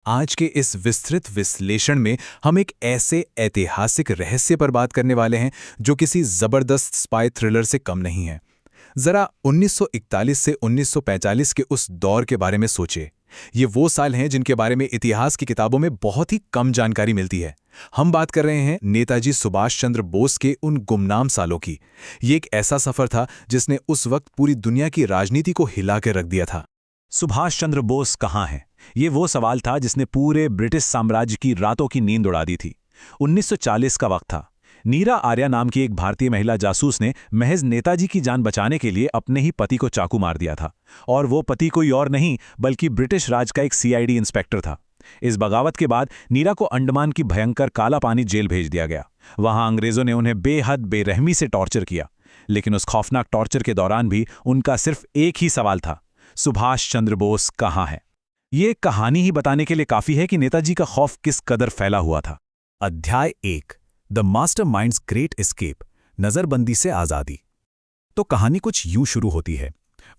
आज के इस विस्तृत विश्लेषण में हम एक ऐसे ऐतिहासिक रहस्य पर बात करने वाले हैं जो किसी जबरदस्त स्पाई थ्रिलर से कम नहीं है। जरा 1941 से 1945 के उस दौर के बारे में सोचिए। ये वो साल हैं जिनके बारे में इतिहास की किताबों में बहुत ही कम जानकारी मिलती है। हम बात कर रहे हैं नेताजी सुभाष चंद्र बोस के उन गुमनाम सालों की। ये एक ऐसा सफर था जिसने उस वक्त पूरी दुनिया की राजनीति को हिला के रख दिया था। सुभाष चंद्र बोस कहाँ हैं? ये वो सवाल था जिसने पूरे ब्रिटिश साम्राज्य की रातों की नींद उड़ा दी थी। 1940 का वक्त था। नीरा आर्या नाम की एक भारतीय महिला जासूस ने महज नेताजी की जान बचाने के लिए अपने ही पति को चाकू मार दिया था, और वो पति कोई और नहीं बल्कि ब्रिटिश राज का एक सीआईडी इंस्पेक्टर था। इस बगावत के बाद नीरा को अंडमान की भयंकर काला पानी जेल भेज दिया गया। वहां अंग्रेजों ने उन्हें बेहद बेरहमी से टॉर्चर किया, लेकिन उस खौफनाक टॉर्चर के दौरान भी उनका सिर्फ एक ही सवाल था, सुभाष चंद्र बोस कहाँ है? ये कहानी ही बताने के लिए काफी है कि नेताजी का खौफ किस कदर फैला हुआ था। अध्याय 1, द मास्टरमाइंड्स ग्रेट एस्केप, नजरबंदी से आजादी। तो कहानी कुछ यूं शुरू होती है।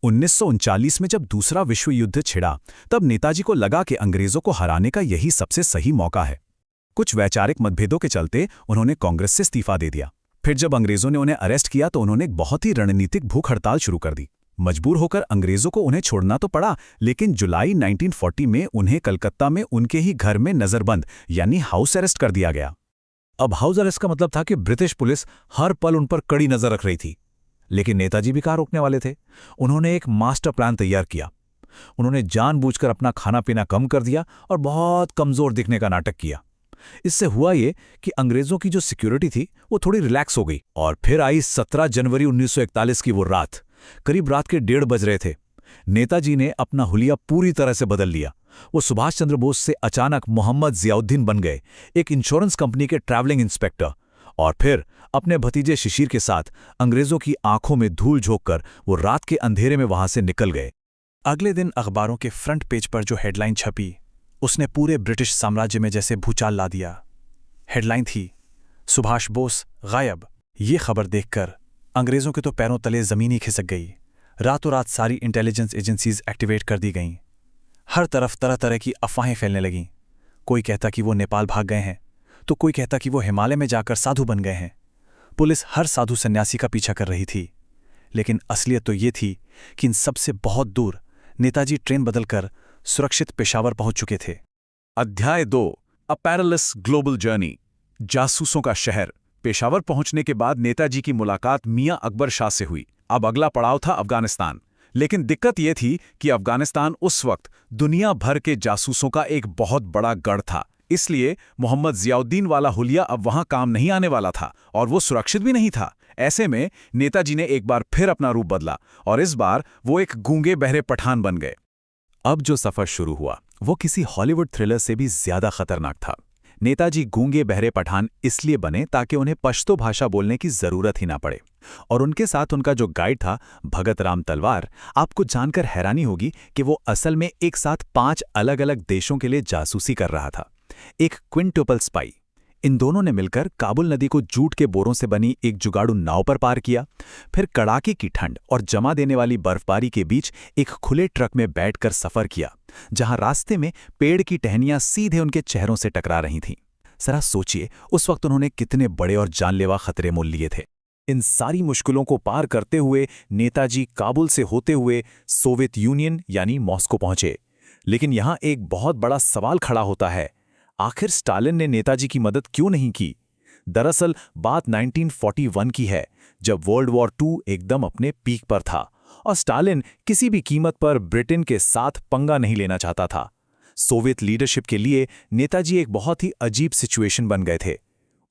1939 में जब दूसरा विश्व युद्ध छिड़ा, तब नेताजी को लगा कि अंग्रेजों को हराने का यही सबसे सही मौका है। कुछ वैचारिक मतभेदों के चलते उन्होंने कांग्रेस से इस्तीफा दे दिया। फिर जब अंग्रेजों ने उन्हें अरेस्ट किया तो उन्होंने एक बहुत ही रणनीतिक भूख हड़ताल शुरू कर दी। मजबूर होकर अंग्रेजों को उन्हें छोड़ना तो पड़ा, लेकिन जुलाई 1940 में उन्हें कलकत्ता में उनके ही घर में नजरबंद यानी हाउस अरेस्ट कर दिया गया। अब हाउस अरेस्ट का मतलब था कि ब्रिटिश पुलिस हर पल उन पर कड़ी नजर रख रही थी, लेकिन नेताजी भी कहाँ रोकने वाले थे। उन्होंने एक मास्टर प्लान तैयार किया। उन्होंने जानबूझकर अपना खाना पीना कम कर दिया और बहुत कमजोर दिखने का नाटक किया। इससे हुआ ये कि अंग्रेजों की जो सिक्योरिटी थी वो थोड़ी रिलैक्स हो गई। और फिर आई 17 जनवरी 1941 की वो रात। करीब रात के 1:30 बज रहे थे। नेताजी ने अपना हुलिया पूरी तरह से बदल लिया। वो सुभाष चंद्र बोस से अचानक मोहम्मद जियाउद्दीन बन गए, एक इंश्योरेंस कंपनी के ट्रैवलिंग इंस्पेक्टर। और फिर अपने भतीजे शिशिर के साथ अंग्रेजों की आंखों में धूल झोंककर वो रात के अंधेरे में वहां से निकल गए। अगले दिन अखबारों के फ्रंट पेज पर जो हेडलाइन छपी, उसने पूरे ब्रिटिश साम्राज्य में जैसे भूचाल ला दिया। हेडलाइन थी, सुभाष बोस गायब। ये खबर देखकर अंग्रेजों के तो पैरों तले जमीन ही खिसक गई। रातों रात सारी इंटेलिजेंस एजेंसीज एक्टिवेट कर दी गईं। हर तरफ तरह तरह की अफवाहें फैलने लगीं। कोई कहता कि वो नेपाल भाग गए हैं, तो कोई कहता कि वो हिमालय में जाकर साधु बन गए हैं। पुलिस हर साधु सन्यासी का पीछा कर रही थी, लेकिन असलियत तो ये थी कि इन सबसे बहुत दूर नेताजी ट्रेन बदलकर सुरक्षित पेशावर पहुंच चुके थे। अध्याय 2, अ पैरेलस ग्लोबल जर्नी, जासूसों का शहर। पेशावर पहुंचने के बाद नेताजी की मुलाकात मियां अकबर शाह से हुई। अब अगला पड़ाव था अफगानिस्तान। लेकिन दिक्कत यह थी कि अफगानिस्तान उस वक्त दुनिया भर के जासूसों का एक बहुत बड़ा गढ़ था। इसलिए मोहम्मद जियाउद्दीन वाला हुलिया अब वहां काम नहीं आने वाला था, और वो सुरक्षित भी नहीं था। ऐसे में नेताजी ने एक बार फिर अपना रूप बदला, और इस बार वो एक गूंगे बहरे पठान बन गए। अब जो सफर शुरू हुआ वो किसी हॉलीवुड थ्रिलर से भी ज्यादा खतरनाक था। नेताजी गूंगे बहरे पठान इसलिए बने ताकि उन्हें पश्तो भाषा बोलने की जरूरत ही ना पड़े। और उनके साथ उनका जो गाइड था भगत राम तलवार, आपको जानकर हैरानी होगी कि वो असल में एक साथ 5 अलग अलग देशों के लिए जासूसी कर रहा था, एक क्विंटुपल स्पाई। इन दोनों ने मिलकर काबुल नदी को जूट के बोरों से बनी एक जुगाड़ू नाव पर पार किया। फिर कड़ाके की ठंड और जमा देने वाली बर्फबारी के बीच एक खुले ट्रक में बैठकर सफर किया, जहां रास्ते में पेड़ की टहनियां सीधे उनके चेहरों से टकरा रही थीं। जरा सोचिए, उस वक्त उन्होंने कितने बड़े और जानलेवा खतरे मोल लिए थे। इन सारी मुश्किलों को पार करते हुए नेताजी काबुल से होते हुए सोवियत यूनियन यानी मॉस्को पहुंचे। लेकिन यहां एक बहुत बड़ा सवाल खड़ा होता है, आखिर स्टालिन ने नेताजी की मदद क्यों नहीं की? दरअसल बात 1941 की है, जब वर्ल्ड वॉर II एकदम अपने पीक पर था और स्टालिन किसी भी कीमत पर ब्रिटेन के साथ पंगा नहीं लेना चाहता था। सोवियत लीडरशिप के लिए नेताजी एक बहुत ही अजीब सिचुएशन बन गए थे।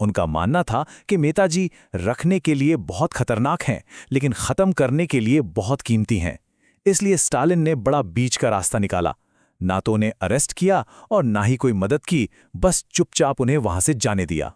उनका मानना था कि नेताजी रखने के लिए बहुत खतरनाक हैं, लेकिन खत्म करने के लिए बहुत कीमती हैं। इसलिए स्टालिन ने बड़ा बीच का रास्ता निकाला। ना तो उन्हें अरेस्ट किया और ना ही कोई मदद की, बस चुपचाप उन्हें वहां से जाने दिया।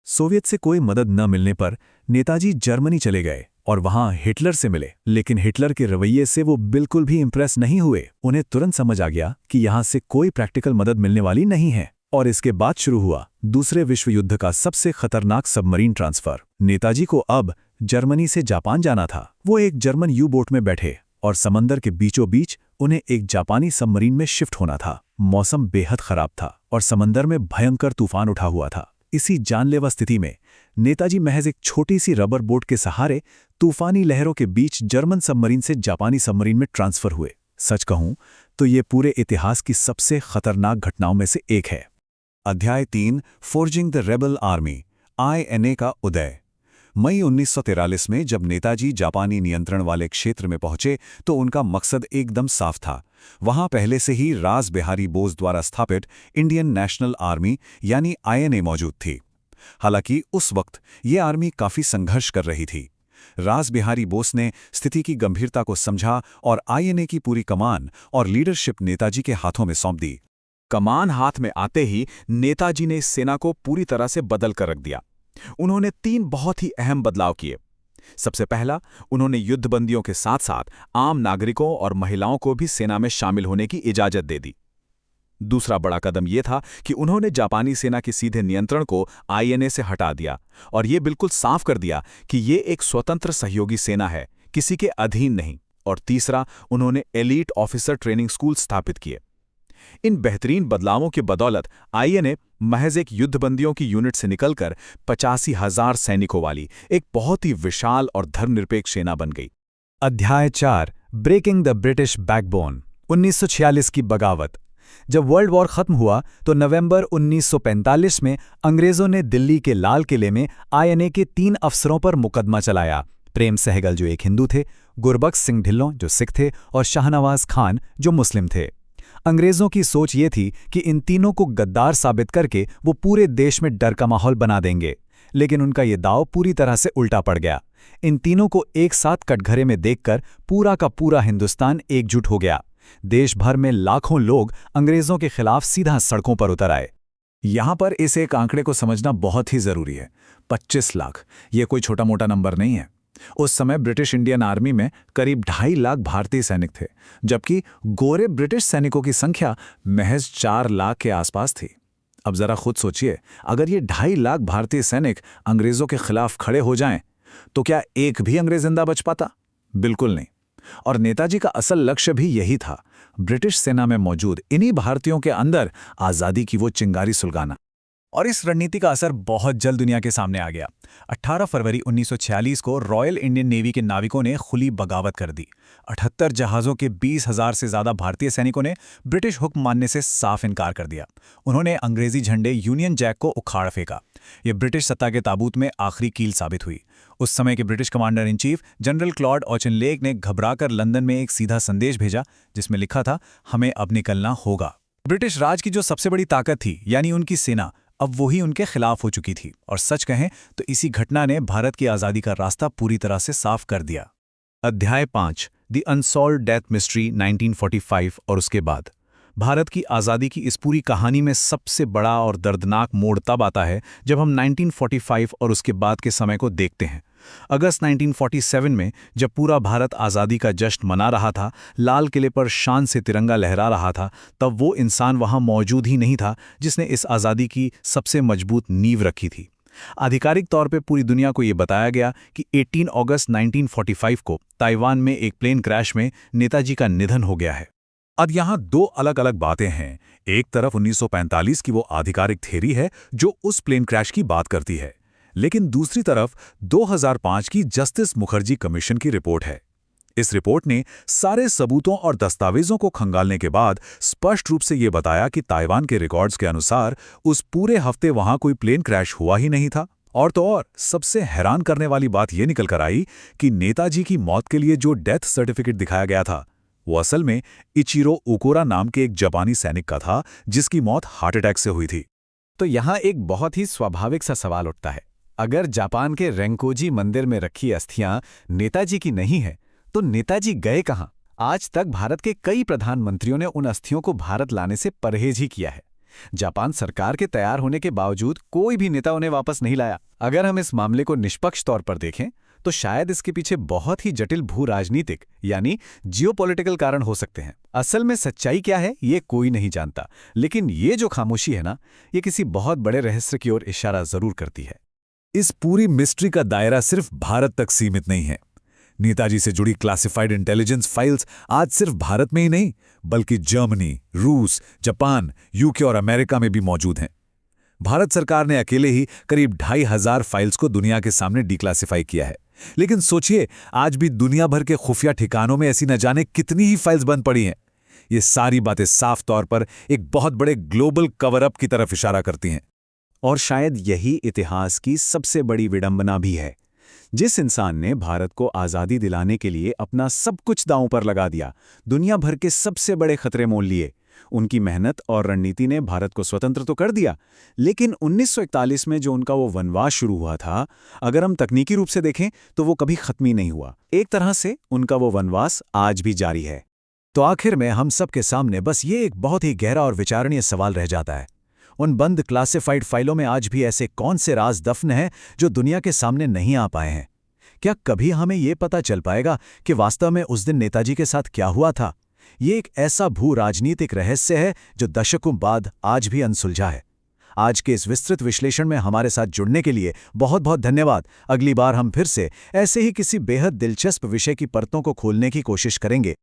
सोवियत से कोई मदद न मिलने पर नेताजी जर्मनी चले गए और वहां हिटलर से मिले। लेकिन हिटलर के रवैये से वो बिल्कुल भी इंप्रेस नहीं हुए। उन्हें तुरंत समझ आ गया कि यहां से कोई प्रैक्टिकल मदद मिलने वाली नहीं है। और इसके बाद शुरू हुआ दूसरे विश्व युद्ध का सबसे खतरनाक सबमरीन ट्रांसफर। नेताजी को अब जर्मनी से जापान जाना था। वो एक जर्मन यू बोट में बैठे और समंदर के बीचों बीच उन्हें एक जापानी सबमरीन में शिफ्ट होना था। मौसम बेहद खराब था और समंदर में भयंकर तूफान उठा हुआ था। इसी जानलेवा स्थिति में नेताजी महज एक छोटी सी रबर बोट के सहारे तूफानी लहरों के बीच जर्मन सबमरीन से जापानी सबमरीन में ट्रांसफर हुए। सच कहूं तो ये पूरे इतिहास की सबसे खतरनाक घटनाओं में से एक है। अध्याय 3 forging the rebel army, INA का उदय। मई 1943 में जब नेताजी जापानी नियंत्रण वाले क्षेत्र में पहुंचे तो उनका मकसद एकदम साफ था। वहां पहले से ही रास बिहारी बोस द्वारा स्थापित इंडियन नेशनल आर्मी यानी INA मौजूद थी। हालांकि उस वक्त ये आर्मी काफी संघर्ष कर रही थी। रास बिहारी बोस ने स्थिति की गंभीरता को समझा और INA की पूरी कमान और लीडरशिप नेताजी के हाथों में सौंप दी। कमान हाथ में आते ही नेताजी ने इस सेना को पूरी तरह से बदल कर रख दिया। उन्होंने 3 बहुत ही अहम बदलाव किए। सबसे पहला, उन्होंने युद्धबंदियों के साथ साथ आम नागरिकों और महिलाओं को भी सेना में शामिल होने की इजाजत दे दी। दूसरा बड़ा कदम यह था कि उन्होंने जापानी सेना के सीधे नियंत्रण को INA से हटा दिया और ये बिल्कुल साफ कर दिया कि ये एक स्वतंत्र सहयोगी सेना है, किसी के अधीन नहीं। और तीसरा, उन्होंने एलीट ऑफिसर ट्रेनिंग स्कूल स्थापित किए। इन बेहतरीन बदलावों की बदौलत INA महज एक युद्धबंदियों की यूनिट से निकलकर 85,000 सैनिकों वाली एक बहुत ही विशाल और धर्मनिरपेक्ष सेना बन गई। अध्याय 4 ब्रेकिंग द ब्रिटिश बैकबोन, 1946 की बगावत। जब वर्ल्ड वॉर खत्म हुआ तो नवंबर 1945 में अंग्रेजों ने दिल्ली के लाल किले में INA के 3 अफसरों पर मुकदमा चलाया। प्रेम सहगल जो एक हिंदू थे, गुरबख्श सिंह ढिल्लों जो सिख थे और शाहनवाज खान जो मुस्लिम थे। अंग्रेजों की सोच ये थी कि इन तीनों को गद्दार साबित करके वो पूरे देश में डर का माहौल बना देंगे, लेकिन उनका ये दाव पूरी तरह से उल्टा पड़ गया। इन तीनों को एक साथ कटघरे में देखकर पूरा का पूरा हिंदुस्तान एकजुट हो गया। देश भर में लाखों लोग अंग्रेजों के खिलाफ सीधा सड़कों पर उतर आए। यहां पर इस एक आंकड़े को समझना बहुत ही जरूरी है। 25 लाख, ये कोई छोटा मोटा नंबर नहीं है। उस समय ब्रिटिश इंडियन आर्मी में करीब 2.5 लाख भारतीय सैनिक थे, जबकि गोरे ब्रिटिश सैनिकों की संख्या महज 4 लाख के आसपास थी। अब जरा खुद सोचिए, अगर ये 2.5 लाख भारतीय सैनिक अंग्रेजों के खिलाफ खड़े हो जाएं, तो क्या एक भी अंग्रेज जिंदा बच पाता? बिल्कुल नहीं। और नेताजी का असल लक्ष्य भी यही था, ब्रिटिश सेना में मौजूद इन्हीं भारतीयों के अंदर आज़ादी की वो चिंगारी सुलगाना। और इस रणनीति का असर बहुत जल्द दुनिया के सामने आ गया। 18 फरवरी 1946 को रॉयल इंडियन नेवी के नाविकों ने खुली बगावत कर दी। 78 जहाज़ों के 20,000 से ज़्यादा भारतीय सैनिकों ने ब्रिटिश हुक्म मानने से साफ इनकार कर दिया। उन्होंने अंग्रेजी झंडे यूनियन जैक को उखाड़ फेंका। ये ब्रिटिश सत्ता के ताबूत में आखिरी कील साबित हुई। उस समय के British commander in chief general Claude Auchinleck ने घबराकर लंदन में एक सीधा संदेश भेजा, जिसमें लिखा था, हमें अब निकलना होगा। ब्रिटिश राज की जो सबसे बड़ी ताकत थी, यानी उनकी सेना, अब वही उनके खिलाफ हो चुकी थी। और सच कहें तो इसी घटना ने भारत की आज़ादी का रास्ता पूरी तरह से साफ कर दिया। अध्याय 5 द अनसॉल्व्ड डेथ मिस्ट्री 1945 और उसके बाद। भारत की आज़ादी की इस पूरी कहानी में सबसे बड़ा और दर्दनाक मोड़ तब आता है जब हम 1945 और उसके बाद के समय को देखते हैं। अगस्त 1947 में जब पूरा भारत आज़ादी का जश्न मना रहा था, लाल किले पर शान से तिरंगा लहरा रहा था, तब वो इंसान वहाँ मौजूद ही नहीं था जिसने इस आज़ादी की सबसे मजबूत नींव रखी थी। आधिकारिक तौर पे पूरी दुनिया को ये बताया गया कि 18 अगस्त 1945 को ताइवान में एक प्लेन क्रैश में नेताजी का निधन हो गया है। अब यहाँ 2 अलग अलग बातें हैं। एक तरफ 1945 की वो आधिकारिक थ्योरी है जो उस प्लेन क्रैश की बात करती है, लेकिन दूसरी तरफ 2005 की जस्टिस मुखर्जी कमीशन की रिपोर्ट है। इस रिपोर्ट ने सारे सबूतों और दस्तावेजों को खंगालने के बाद स्पष्ट रूप से ये बताया कि ताइवान के रिकॉर्ड्स के अनुसार उस पूरे हफ्ते वहां कोई प्लेन क्रैश हुआ ही नहीं था। और तो और सबसे हैरान करने वाली बात यह निकल कर आई कि नेताजी की मौत के लिए जो डेथ सर्टिफिकेट दिखाया गया था, वो असल में इचिरो ओकोरा नाम के एक जापानी सैनिक का था, जिसकी मौत हार्ट अटैक से हुई थी। तो यहाँ एक बहुत ही स्वाभाविक सा सवाल उठता है, अगर जापान के रेंकोजी मंदिर में रखी अस्थियां नेताजी की नहीं है, तो नेताजी गए कहाँ? आज तक भारत के कई प्रधानमंत्रियों ने उन अस्थियों को भारत लाने से परहेज ही किया है। जापान सरकार के तैयार होने के बावजूद कोई भी नेता उन्हें वापस नहीं लाया। अगर हम इस मामले को निष्पक्ष तौर पर देखें तो शायद इसके पीछे बहुत ही जटिल भू राजनीतिक यानी जियोपॉलिटिकल कारण हो सकते हैं। असल में सच्चाई क्या है ये कोई नहीं जानता, लेकिन ये जो खामोशी है ना, ये किसी बहुत बड़े रहस्य की ओर इशारा जरूर करती है। इस पूरी मिस्ट्री का दायरा सिर्फ भारत तक सीमित नहीं है। नेताजी से जुड़ी क्लासिफाइड इंटेलिजेंस फाइल्स आज सिर्फ भारत में ही नहीं बल्कि जर्मनी, रूस, जापान, यूके और अमेरिका में भी मौजूद हैं। भारत सरकार ने अकेले ही करीब 2500 फाइल्स को दुनिया के सामने डिक्लासिफाई किया है। लेकिन सोचिए, आज भी दुनिया भर के खुफिया ठिकानों में ऐसी न जाने कितनी ही फाइल्स बंद पड़ी हैं। ये सारी बातें साफ तौर पर एक बहुत बड़े ग्लोबल कवर अप की तरफ इशारा करती हैं। और शायद यही इतिहास की सबसे बड़ी विडंबना भी है। जिस इंसान ने भारत को आज़ादी दिलाने के लिए अपना सब कुछ दांव पर लगा दिया, दुनिया भर के सबसे बड़े खतरे मोल लिए, उनकी मेहनत और रणनीति ने भारत को स्वतंत्र तो कर दिया, लेकिन 1941 में जो उनका वो वनवास शुरू हुआ था, अगर हम तकनीकी रूप से देखें तो वो कभी खत्म ही नहीं हुआ। एक तरह से उनका वो वनवास आज भी जारी है। तो आखिर में हम सबके सामने बस ये एक बहुत ही गहरा और विचारणीय सवाल रह जाता है, उन बंद क्लासिफाइड फाइलों में आज भी ऐसे कौन से राज दफन हैं जो दुनिया के सामने नहीं आ पाए हैं? क्या कभी हमें ये पता चल पाएगा कि वास्तव में उस दिन नेताजी के साथ क्या हुआ था? ये एक ऐसा भू राजनीतिक रहस्य है जो दशकों बाद आज भी अनसुलझा है। आज के इस विस्तृत विश्लेषण में हमारे साथ जुड़ने के लिए बहुत बहुत धन्यवाद। अगली बार हम फिर से ऐसे ही किसी बेहद दिलचस्प विषय की परतों को खोलने की कोशिश करेंगे।